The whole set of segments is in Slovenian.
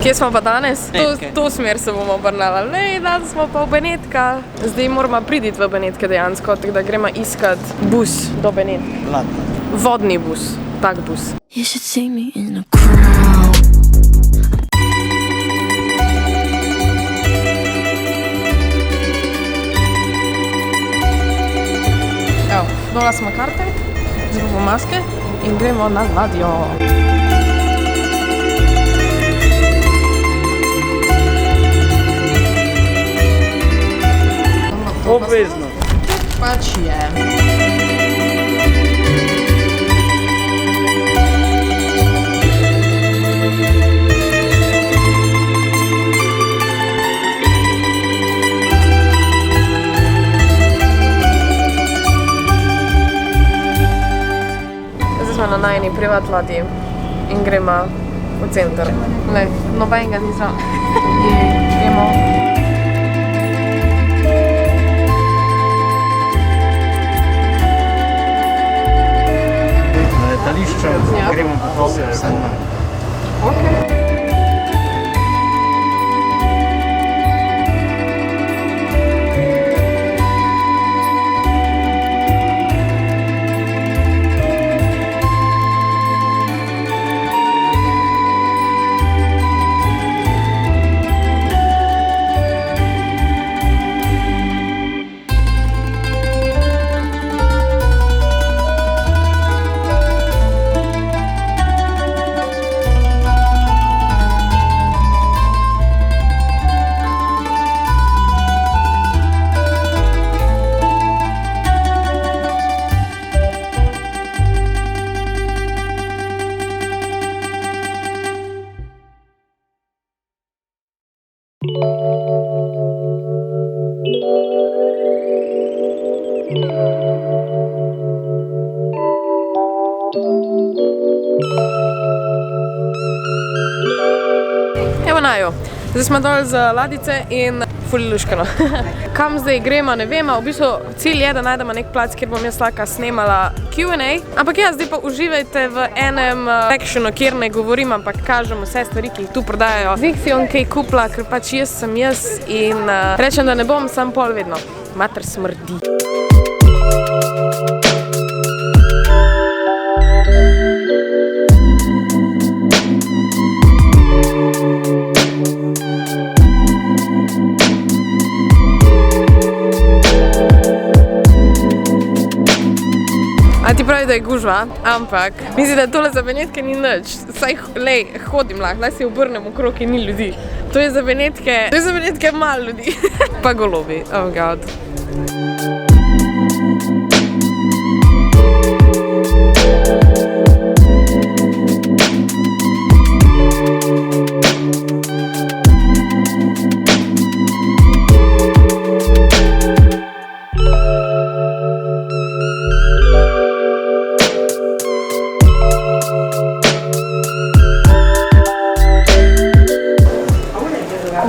Kje smo pa danes? Benetke. To smer se bomo obrnali. Ne, danes smo pa v Benetkah. Zdaj moramo priditi v Benetke dejansko, tako da gremo iskat bus do Benetk. Ladno. Vodni bus, tak bus. You should see me in a crowd. Evo, dole smo karte, zdaj bomo maske in gremo na ladjo. Obvezno. Pač je. Zdaj smo na najni privat ladji in gremo v center. Lej, nobenega ni zraven. Gremo. Letališče, gremo po vse. Evo naju, zdaj smo dol z ladice in ful luškano. Kam zdaj gremo, ne vemo, v bistvu cilj je, da najdemo nek plac, kjer bom jaz lahko snemala Q&A. Ampak ja, zdaj pa uživajte v enem sectionu, kjer ne govorim, ampak kažem vse stvari, ki jih tu prodajajo. Zdaj si on kaj kupla, ker pač jaz sem jaz in rečem, da ne bom sam pol vedno. Mater smrdi. A ti pravi, da je gužva, ampak mislim, da tole za Benetke ni nič. Saj, lej, hodim lahko, daj se obrnem okrog in ni ljudi. To je za Benetke malo ljudi. Pa golobi, oh god.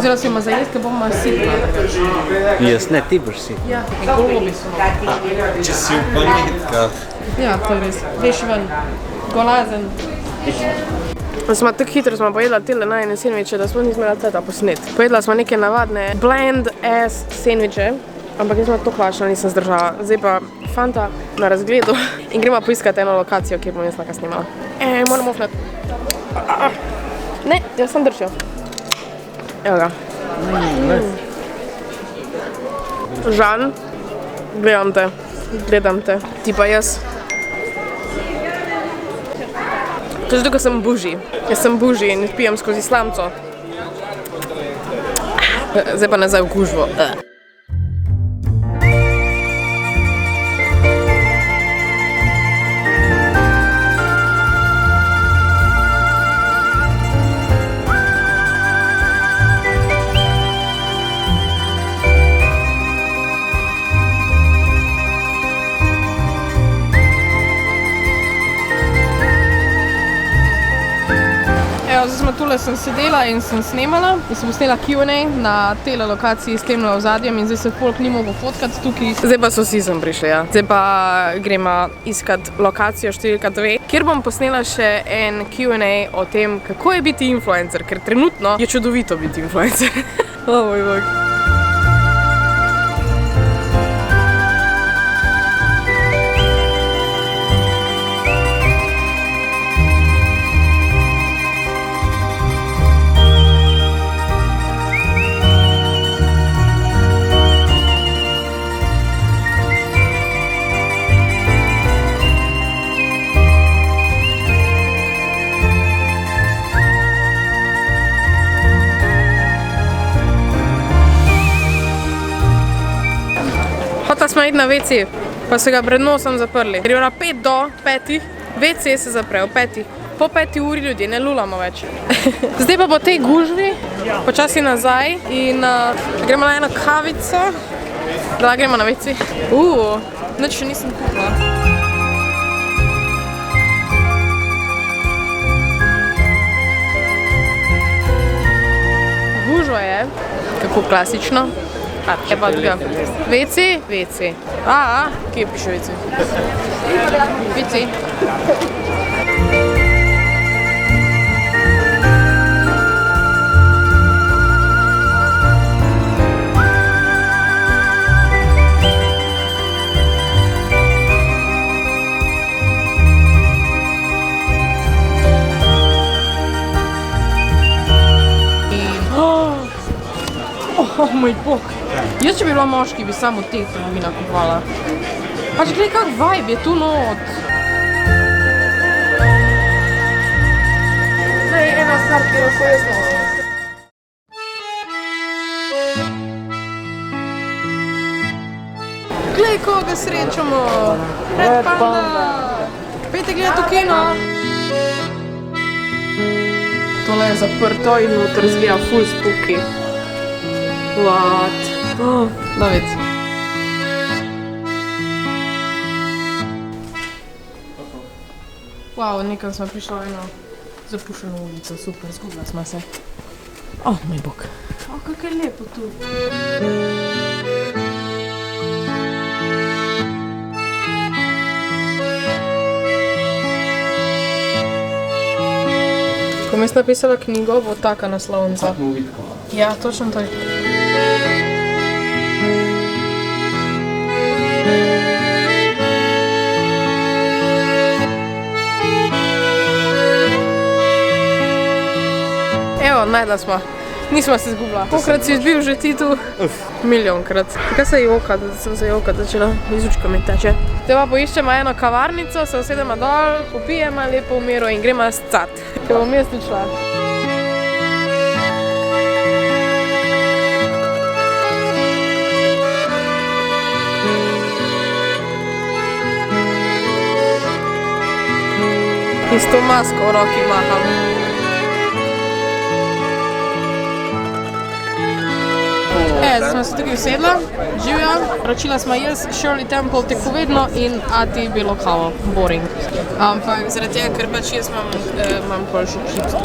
Vzela si ima za jesti, ker bomo sitna. Jaz ne, ti boš si. Ja, in golobi so. Če si v Benetkah. Ja, to je res. Veš ven, golazen. Smo tako hitro pojedla tele najine sendviče, da smo nismo imela cajta posnet. Pojedla smo neke navadne bland ass sendviče, ampak jaz sem to hlačna, nisem zdržala. Zdaj pa fanta na razgledu in gremo poiskati eno lokacijo, kjer bom jaz lahko snimala. Moram ofnat. Ne, jaz sem držal. Evo ga. Žan, gledam te, ti pa jaz. To je zato, ker sem buži. Jaz sem buži in pijem skozi slamco. Zdaj pa nazaj v gužvo. Zdaj smo tule sem sedela in sem snemala in sem posnela Q&A na tele lokaciji s tem ozadjem in zdaj se folk ni mogel fotkati tukaj. Zdaj pa so vsi sem prišli, ja. Zdaj pa gremo iskat lokacijo številka 2, kjer bom posnela še en Q&A o tem, kako je biti influencer, ker trenutno je čudovito biti influencer. O moj bog. Hotela smo iti na WC, pa so ga pred nosom zaprli. Ker je ura 5 do 5, WC se zapre v 5. Po 5 uri ljudje ne lulamo več. Zdaj pa po tej gužvi, počasi nazaj in gremo na eno kavico. Da gremo na WC. Nič še nisem kupila. Gužva je, kako klasično. Je pa tega. WC? WC. Kje piše WC? WC. Oh moj bog. Jaz, če bi bila moški, bi samo te trgovina kupovala. Pač glej, kak vibe je tu not. Zdaj, ena stvar, ki lahko jaz nosim. Glej, koga srečamo. Red Panda. Pejte gledat v kino. Tole je zaprto in noter zvija ful spooky. What? David. Wow, nekam smo prišli v eno zapuščeno ulico, super, zgubila smo se. Moj bog. Kako je lepo tu. Ko mi je napisala knjigo, bo taka naslovnica. Ja, točno to. Evo, najdla smo. Nismo se zgubila. Kolikrat si bil že ti tu? Milijonkrat. Kaj se jokati, da sem se jokati začela, iz učka mi teče. Zdaj pa poiščemo eno kavarnico, se usedemo dol, popijemo lepo v miru in gremo scat. Ker bom jaz tu šla. In s to masko v roki maham. Zdaj smo se tukaj usedla, živjo, ročila smo jaz, Shirley Temple tekovedno in Ati belo kavo, boring. Ampak zaradi tega, ker pač jaz imam pol še čipsko.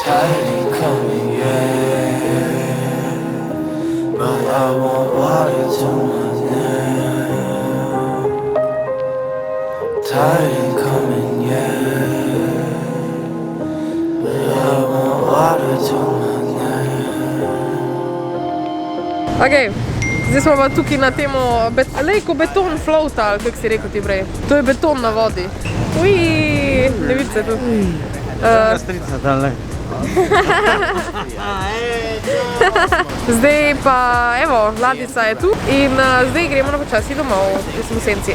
Tide ain't coming yet, but I want water to my neck. Tide ain't coming yet, but I want water to my neck. Ok, zdaj smo pa tukaj na temo, lejko beton flota, ali kako si rekel ti prej. To je beton na vodi. Uiii, ne vidi se tu. Strica dale. Zdaj pa, evo, ladjica je tu in zdaj gremo na počasi domov, jaz sem v senci.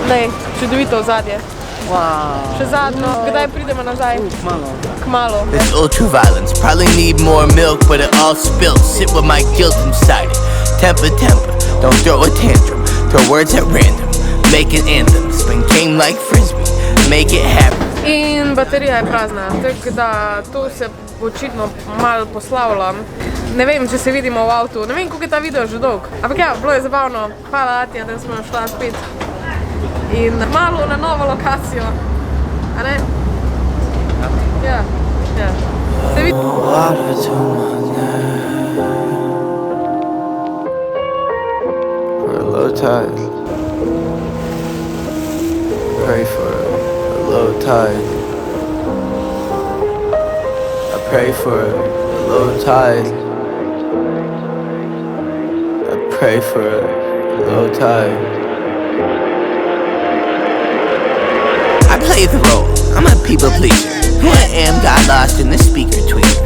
Lej, čudovito ozadje. Še zadnjo. Kdaj pridemo nazaj? Kmalu. This ultraviolence probably need more milk, but it all spilled. Sit with my guilt inside it. Temper, don't throw a tantrum. Throw words at random, make an anthem. Spin game like frisbee, make it happen. In baterija je prazna, tako da tu se očitno malo poslavljam. Ne vem, če se vidimo v avtu, ne vem, koliko je ta video že dolg. Ampak ja, bilo je zabavno. Hvala Atija, da smo šla spet. In malo na novo lokacijo. A ne? Ja, ja. Se vidi. Water to my neck for a low tide. Pray for a low tide. I pray for a low tide. I pray for a low tide. I play the role, I'm a people pleaser. Who I am got lost in the speaker tweeter.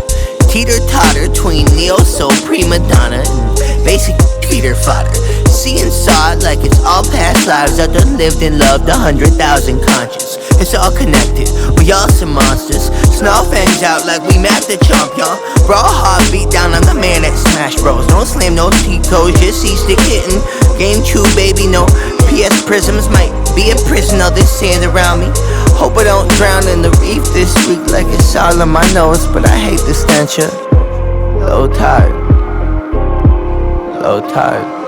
Teeter-totter tween neo-soul prima donna and basic tweeter fodder. Seeing saw it like it's all past lives I've done lived and loved 100,000 conscious. It's all connected, we all some monsters. Snarl fangs out like we mapped the champion. Raw heartbeat down, I'm the man at Smash Bros. Don't slam no T-toes, just see stick hitting. Game true baby, no PS prisms. Might be in prison, all this sand around me. Hope I don't drown in the reef this week like it's all on my nose. But I hate the stench of low tide, low tide.